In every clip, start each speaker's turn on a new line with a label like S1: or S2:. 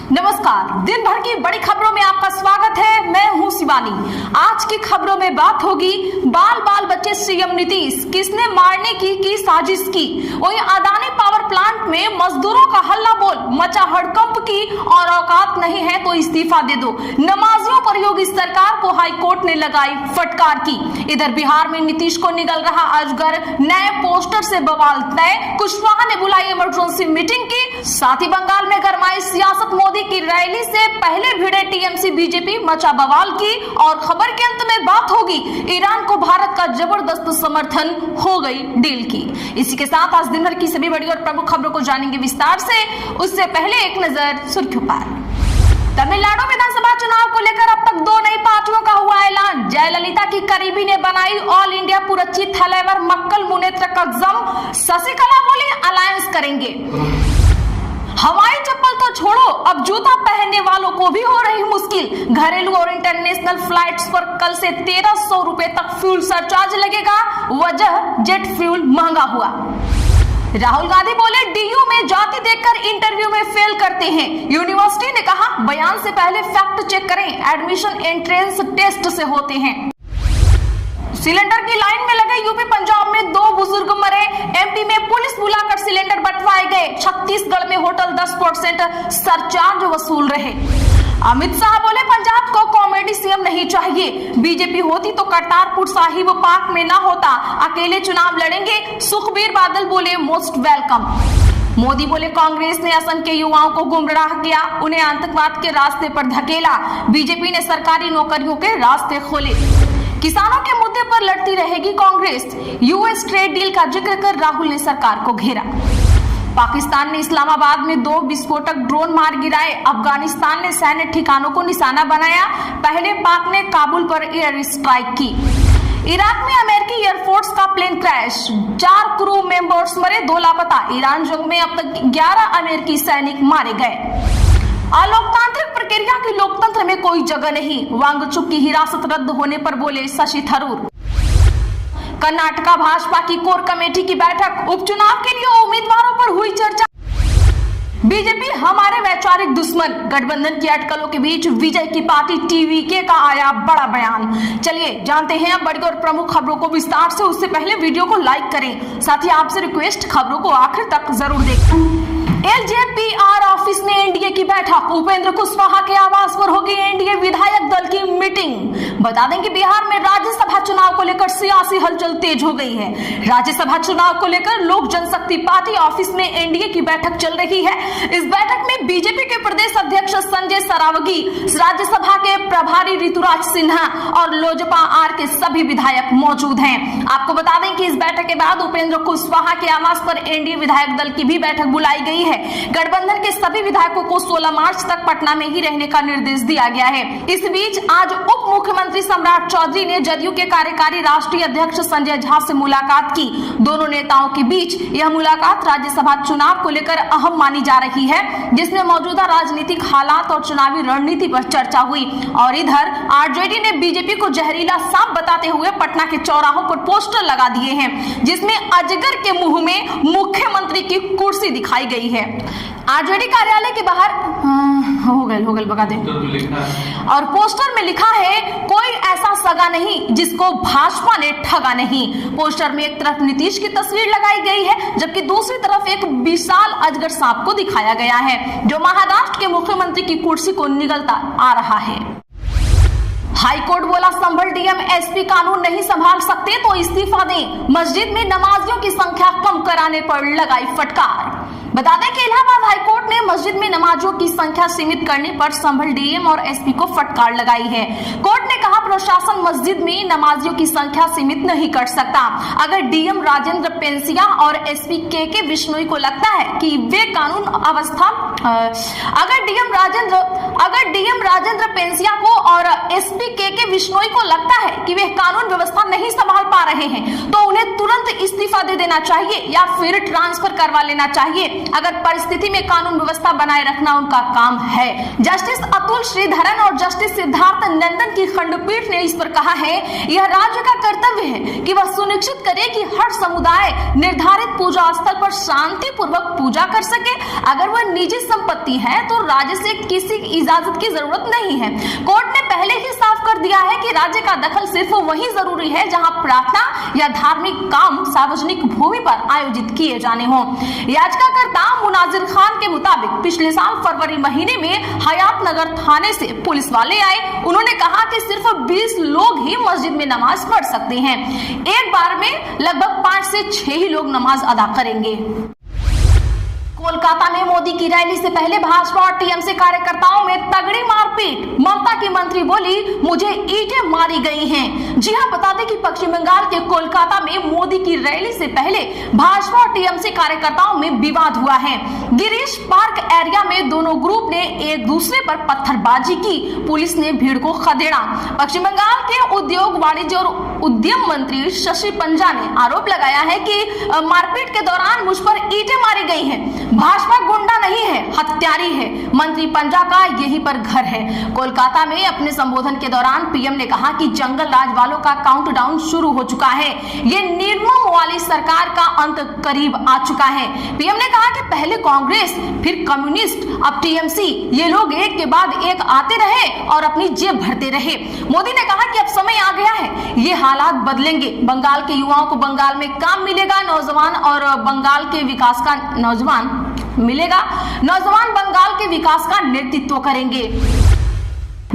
S1: नमस्कार, दिन भर की बड़ी खबरों में आपका स्वागत है। मैं हूं शिवानी। आज की खबरों में बात होगी बाल बाल बच्चे सीएम नीतीश किसने मारने की साजिश की। वहीं अदानी पावर प्लांट में मजदूरों का हल्ला बोल मचा हड़कंप की और औकात नहीं है तो इस्तीफा दे दो। नमाजियों पर योगी सरकार को हाई कोर्ट ने लगाई फटकार की। इधर बिहार में नीतीश को निगल रहा अजगर, नए पोस्टर से बवाल तय। कुशवाहा ने बुलाई इमरजेंसी मीटिंग की। साथ ही बंगाल में गरमाई सियासत, मोदी की रैली से पहले भिड़े टीएमसी बीजेपी, मचा बवाल की। और खबर के अंत में बात होगी ईरान को भारत का जबरदस्त समर्थन, हो गई डील की। इसी के साथ आज दिन भर की सभी बड़ी और प्रमुख खबरों को जानेंगे विस्तार से। उससे पहले एक नजर सुर्खियों पर। तमिलनाडु विधानसभा चुनाव को लेकर अब तक 2 नई पार्टियों का हुआ ऐलान। जयललिता की करीबी ने बनाई ऑल इंडिया पुरच्ची थलेवर मक्कल मुनेत्र कग्जम। शशिकला बोली अलायंस करेंगे। हवाई चप्पल तो छोड़ो, अब जूता पहनने वालों को भी हो रही मुश्किल। घरेलू और इंटरनेशनल फ्लाइट्स पर कल से 1300 रुपए तक फ्यूल सरचार्ज लगेगा। वजह जेट फ्यूल महंगा हुआ। राहुल गांधी बोले डीयू में जाति देखकर इंटरव्यू में फेल करते हैं। यूनिवर्सिटी ने कहा बयान से पहले फैक्ट चेक करें, एडमिशन एंट्रेंस टेस्ट से होते हैं। सिलेंडर की लाइन में लगे यूपी पंजाब में 2 बुजुर्ग मरे। एमपी में पुलिस बुलाकर सिलेंडर बंटवाए गए। छत्तीसगढ़ में होटल 10% सरचार्ज वसूल रहे। अमित शाह बोले पंजाब को कॉमेडी सीएम नहीं चाहिए। बीजेपी होती तो करतारपुर साहिब पाक में ना होता, अकेले चुनाव लड़ेंगे। सुखबीर बादल बोले मोस्ट वेलकम। मोदी बोले कांग्रेस ने असम के युवाओं को गुमराह किया, उन्हें आतंकवाद के रास्ते पर धकेला। बीजेपी ने सरकारी नौकरियों के रास्ते खोले। किसानों के मुद्दे पर लड़ती रहेगी कांग्रेस। यूएस ट्रेड डील का जिक्र कर राहुल ने सरकार को घेरा। पाकिस्तान ने इस्लामाबाद में 2 विस्फोटक ड्रोन मार गिराए। अफगानिस्तान ने सैन्य ठिकानों को निशाना बनाया। पहले पाक ने काबुल पर एयर स्ट्राइक की। इराक में अमेरिकी एयरफोर्स का प्लेन क्रैश, 4 क्रू मेंबर्स मरे, 2 लापता। ईरान जंग में अब तक 11 अमेरिकी सैनिक मारे गए। अलोकतांत्रिक प्रक्रिया की लोकतंत्र में कोई जगह नहीं। वांगचुक की हिरासत रद्द होने पर बोले शशि थरूर। कर्नाटका भाजपा की कोर कमेटी की बैठक, उपचुनाव के लिए उम्मीदवारों पर हुई चर्चा। बीजेपी हमारे वैचारिक दुश्मन, गठबंधन की अटकलों के बीच विजय की पार्टी टीवीके का आया बड़ा बयान। चलिए जानते हैं बड़ी और प्रमुख खबरों को विस्तार से। उससे पहले वीडियो को लाइक करें, साथ ही आपसे रिक्वेस्ट खबरों को आखिर तक जरूर देखें। एलजेपीआर ऑफिस में एनडीए की बैठक, उपेंद्र कुशवाहा के आवास पर होगी एनडीए विधायक दल की मीटिंग। बता दें कि बिहार में राज्यसभा चुनाव को लेकर सियासी हलचल तेज हो गई है। राज्यसभा चुनाव को लेकर लोक जनशक्ति पार्टी ऑफिस में एनडीए की बैठक चल रही है। इस बैठक में बीजेपी के प्रदेश अध्यक्ष संजय सरावगी, राज्यसभा के प्रभारी ऋतुराज सिन्हा और लोजपा आर के सभी विधायक मौजूद हैं। आपको बता दें कि इस बैठक के बाद उपेंद्र कुशवाहा के आवास पर एनडीए विधायक दल की भी बैठक बुलाई गई है। गठबंधन के सभी विधायकों को 16 मार्च तक पटना में ही रहने का निर्देश दिया गया है। इस बीच आज उप मुख्यमंत्री सम्राट चौधरी ने जदयू के कार्यकारी राष्ट्रीय अध्यक्ष संजय झा से मुलाकात की। दोनों नेताओं के बीच यह मुलाकात राज्यसभा चुनाव को लेकर अहम मानी जा रही है, जिसमें मौजूदा राजनीतिक हालात और चुनावी रणनीति पर चर्चा हुई। और इधर आरजेडी ने बीजेपी को जहरीला सांप बताते हुए पटना के चौराहों पर पोस्टर लगा दिए हैं, जिसमें अजगर के मुंह में मुख्यमंत्री की कुर्सी दिखाई गई है। आरजेडी कार्यालय के बाहर हो गए बगा दे। और पोस्टर में लिखा है कोई ऐसा सगा नहीं जिसको भाजपा ने ठगा नहीं। पोस्टर में एक तरफ नीतीश की तस्वीर लगाई गई है, जबकि दूसरी तरफ एक विशाल अजगर सांप को दिखाया गया है, जो महाराष्ट्र के मुख्यमंत्री की कुर्सी को निगलता आ रहा है। हाईकोर्ट बोला संभल डीएम एसपी कानून नहीं संभाल सकते तो इस्तीफा दें। मस्जिद में नमाजियों की संख्या कम कराने पर लगाई फटकार। बता दें कि इलाहाबाद हाईकोर्ट ने मस्जिद में नमाजों की संख्या सीमित करने पर संभल डीएम और एसपी को फटकार लगाई है। कोर्ट ने कहा प्रशासन मस्जिद में नमाजियों की संख्या सीमित नहीं कर सकता। अगर डीएम राजेंद्र पेंसिया और एसपी के बिश्नोई को लगता है कि वे कानून अवस्था अगर डीएम राजेंद्र पेंसिया को और एसपी के बिश्नोई को लगता है कि वे कानून व्यवस्था नहीं संभाल पा रहे हैं तो उन्हें तुरंत इस्तीफा दे देना चाहिए या फिर ट्रांसफर करवा लेना चाहिए। अगर परिस्थिति में कानून व्यवस्था बनाए रखना उनका काम है। जस्टिस अतुल श्रीधरन और जस्टिस सिद्धार्थ नंदन की खंडपीठ ने इस पर कहा है यह राज्य का कर्तव्य है कि वह सुनिश्चित करे कि हर समुदाय निर्धारित पूजा स्थल पर शांतिपूर्वक पूजा कर सके। अगर वह निजी संपत्ति है तो राज्य से किसी इजाजत की जरूरत नहीं है। कोर्ट ने पहले ही साफ कर दिया है कि राज्य का दखल सिर्फ वही जरूरी है जहां प्रार्थना या धार्मिक काम सार्वजनिक भूमि पर आयोजित किए जाने हों। याचिकाकर्ता मुनाजिर खान के मुताबिक पिछले साल फरवरी महीने में हयात नगर थाने से पुलिस वाले आए। उन्होंने कहा कि सिर्फ 20 लोग ही मस्जिद में नमाज पढ़ सकते हैं। एक बार में लगभग 5 से 6 ही लोग नमाज अदा करेंगे। कोलकाता में मोदी की रैली से पहले भाजपा और टीएमसी कार्यकर्ताओं में तगड़ी मारपीट। ममता की मंत्री बोली, मुझे ईंटें मारी गई हैं। जी हां, बता दें कि पश्चिम बंगाल के कोलकाता में मोदी की रैली से पहले भाजपा और टीएमसी कार्यकर्ताओं में विवाद हुआ है। गिरीश पार्क एरिया में दोनों ग्रुप ने एक दूसरे पर पत्थरबाजी की। पुलिस ने भीड़ को खदेड़ा। पश्चिम बंगाल के उद्योग, वाणिज्य और उद्यम मंत्री शशि पंजा ने आरोप लगाया है कि मारपीट के दौरान मुझ पर ईंटें मारी गई हैं। भाजपा गुंडा नहीं है, हत्यारी है। मंत्री पंजा का यहीं पर घर है। कोलकाता में अपने संबोधन के दौरान पीएम ने कहा कि जंगल राज वालों का काउंटडाउन शुरू हो चुका है। ये निर्मम वाली सरकार का अंत करीब आ चुका है। पीएम ने कहा कि पहले कांग्रेस, फिर कम्युनिस्ट, अब टीएमसी, ये लोग एक के बाद एक आते रहे और अपनी जेब भरते रहे। मोदी ने कहा कि अब समय आ गया है, ये हालात बदलेंगे। बंगाल के युवाओं को बंगाल में काम मिलेगा, नौजवान और बंगाल के विकास का नौजवान बंगाल के विकास का नेतृत्व करेंगे।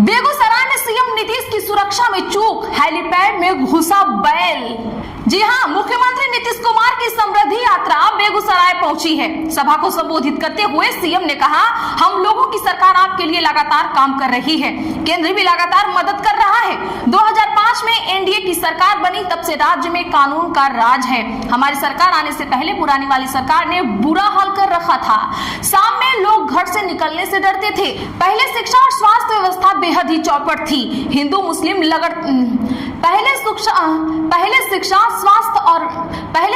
S1: बेगूसराय में सीएम नीतीश की सुरक्षा में चूक, हेलीपैड में घुसा बैल। जी हां, मुख्यमंत्री नीतीश कुमार की समृद्धि यात्रा बेगूसराय पहुंची है। सभा को संबोधित करते हुए सीएम ने कहा, हम लोगों की सरकार आपके लिए लगातार काम कर रही है। केंद्र भी लगातार मदद कर रहा है। 2005 में एनडीए की सरकार बनी, तब से राज्य में कानून का राज है। हमारी सरकार आने से पहले पुरानी वाली सरकार ने बुरा हाल कर रखा था। शाम में लोग घर से निकलने से डरते थे। पहले शिक्षा और स्वास्थ्य व्यवस्था बेहद ही चौपट थी। हिंदू मुस्लिम पहले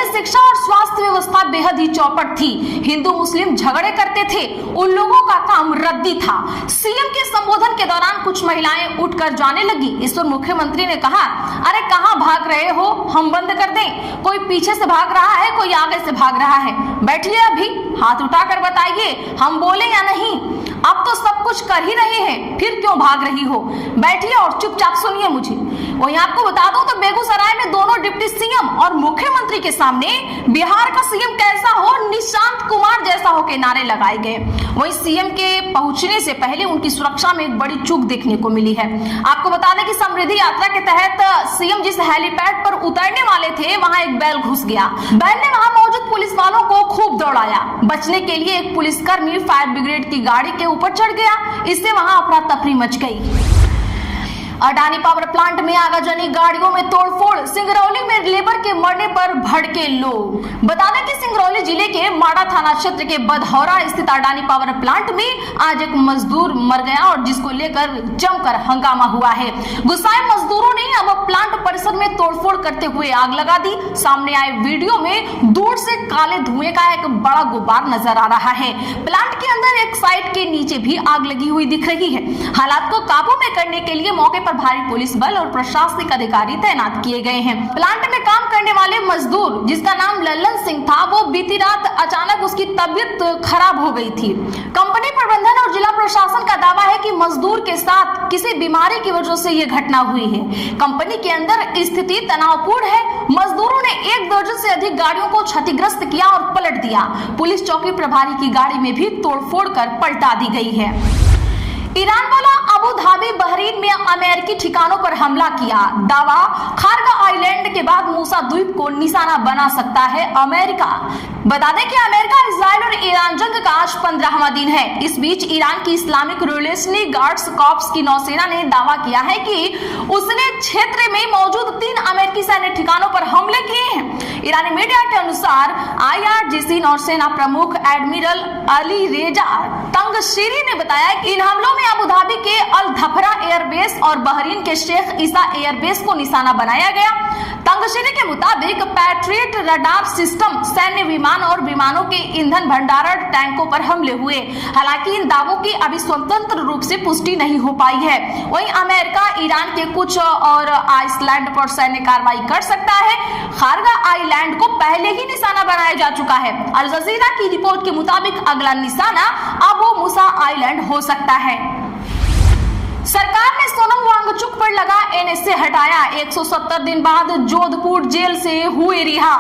S1: शिक्षा और स्वास्थ्य व्यवस्था बेहद ही चौपट थी। हिंदू मुस्लिम झगड़े करते थे, उन लोगों का काम रद्दी था। सीएम के संबोधन के दौरान कुछ महिलाएं उठकर जाने लगी। इस पर मुख्यमंत्री ने कहा, अरे कहां भाग रहे हो, हम बंद कर दें? कोई पीछे से भाग रहा है, कोई आगे से भाग रहा है। बैठिए, अभी हाथ उठाकर बताइए, हम बोले या नहीं? अब तो सब कुछ कर ही रहे हैं, फिर क्यों भाग रही हो? बैठिए और चुपचाप सुनिए मुझे। वहीं आपको बता दूं तो बेगूसराय में दोनों डिप्टी सीएम और मुख्यमंत्री के सामने बिहार का सीएम कैसा हो, निशांत कुमार जैसा हो के नारे लगाए गए। वहीं सीएम के पहुंचने से पहले उनकी सुरक्षा में एक बड़ी चूक देखने को मिली है। आपको बता दें कि समृद्धि यात्रा के तहत सीएम जिस हेलीपैड पर उतरने वाले थे, वहां एक बैल घुस गया। बैल ने वहां मौजूद पुलिस वालों को खूब दौड़ाया। बचने के लिए एक पुलिसकर्मी फायर ब्रिगेड की गाड़ी के ऊपर चढ़ गया। इससे वहां अफरा तफरी मच गई। अडानी पावर प्लांट में आगजनी, गाड़ियों में तोड़फोड़। सिंगरौली में लेबर के मरने पर भड़के लोग। बता दें कि सिंगरौली जिले के माड़ा थाना क्षेत्र के बधौरा स्थित अडानी पावर प्लांट में आज एक मजदूर मर गया और जिसको लेकर जमकर हंगामा हुआ है। गुस्साए मजदूरों ने अब प्लांट परिसर में तोड़फोड़ करते हुए आग लगा दी। सामने आए वीडियो में दूर से काले धुएं का एक बड़ा गुब्बार नजर आ रहा है। प्लांट के अंदर एक साइड के नीचे भी आग लगी हुई दिख रही है। हालात को काबू में करने के लिए मौके पर भारी पुलिस बल और प्रशासनिक अधिकारी तैनात किए गए हैं। प्लांट में काम करने वाले मजदूर, जिसका नाम लल्लन सिंह था, वो बीती रात अचानक उसकी तबीयत खराब हो गई थी। कंपनी प्रबंधन और जिला प्रशासन का दावा है कि मजदूर के साथ किसी बीमारी की वजह से यह घटना हुई है। कंपनी के अंदर स्थिति तनावपूर्ण है। मजदूरों ने 1 दर्जन से अधिक गाड़ियों को क्षतिग्रस्त किया और पलट दिया। पुलिस चौकी प्रभारी की गाड़ी में भी तोड़फोड़ कर पलटा दी गई है। ईरान वाला अबू धाबी बहरीन में अमेरिकी ठिकानों पर हमला किया। दावा, खारगा आइलैंड के बाद मूसा द्वीप को निशाना बना सकता है अमेरिका। बता दें कि अमेरिका, इजराइल और ईरान जंग का आज 15वां दिन है। इस बीच ईरान की इस्लामिक रिवोल्यूशनरी गार्ड्स कॉर्प्स की नौसेना ने दावा किया है कि उसने क्षेत्र में मौजूद 3 अमेरिकी सैन्य ठिकानों पर हमले किए हैं। ईरानी मीडिया के अनुसार IRGC नौसेना प्रमुख एडमिरल अली रेजा तंगशीरी ने बताया कि इन हमलों में अबू धाबी के अल धफरा एयरबेस और बहरीन के शेख ईसा एयरबेस को निशाना बनाया गया। तंगशेरी के मुताबिक पैट्रियट रडार सिस्टम, सैन्य विमान और विमानों के ईंधन भंडारण टैंकों पर हमले हुए। हालांकि इन दावों की अभी स्वतंत्र रूप से पुष्टि नहीं हो पाई है। वहीं अमेरिका ईरान के कुछ और आइसलैंड पर सैन्य कार्रवाई कर सकता है। खारगा आइलैंड को पहले ही निशाना बनाया जा चुका है। अल जजीरा की रिपोर्ट के मुताबिक अगला निशाना अबू मूसा आइलैंड हो सकता है। सरकार ने सोनम वांगचुक पर लगा एनएसए हटाया। 170 दिन बाद जोधपुर जेल से हुए रिहा।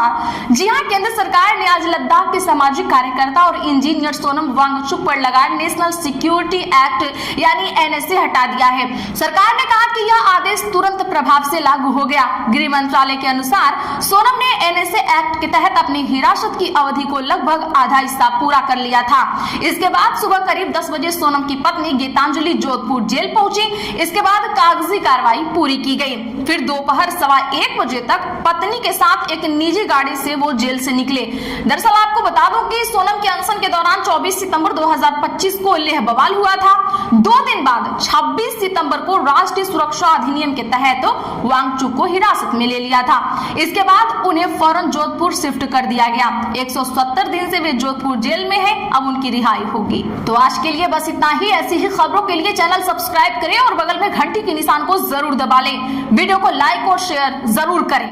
S1: जी हां, केंद्र सरकार ने आज लद्दाख के सामाजिक कार्यकर्ता और इंजीनियर सोनम वांगचुक पर लगा नेशनल सिक्योरिटी एक्ट यानी एनएसए हटा दिया है। सरकार ने कहा कि यह आदेश तुरंत प्रभाव से लागू हो गया। गृह मंत्रालय के अनुसार सोनम ने एनएसए एक्ट के तहत अपनी हिरासत की अवधि को लगभग आधा हिस्सा पूरा कर लिया था। इसके बाद सुबह करीब 10 बजे सोनम की पत्नी गीतांजलि जोधपुर जेल पहुंची। इसके बाद कागजी कार्रवाई पूरी की गई। फिर दोपहर 1:15 बजे तक पत्नी के साथ एक निजी गाड़ी से वो जेल से निकले। दरअसल आपको बता दूं कि सोनम के अनशन के दौरान 24 सितंबर 2025 को लेह बवाल हुआ था। 2 दिन बाद 26 सितंबर को राष्ट्रीय सुरक्षा अधिनियम के तहत वांगचुक को हिरासत में ले लिया था। इसके बाद उन्हें फौरन जोधपुर शिफ्ट कर दिया गया। 170 दिन से वे जोधपुर जेल में हैं। अब उनकी रिहाई होगी। तो आज के लिए बस इतना ही। ऐसी ही खबरों के लिए चैनल सब्सक्राइब करें और बगल में घंटी के निशान को जरूर दबा लें। वीडियो को लाइक और शेयर जरूर करें।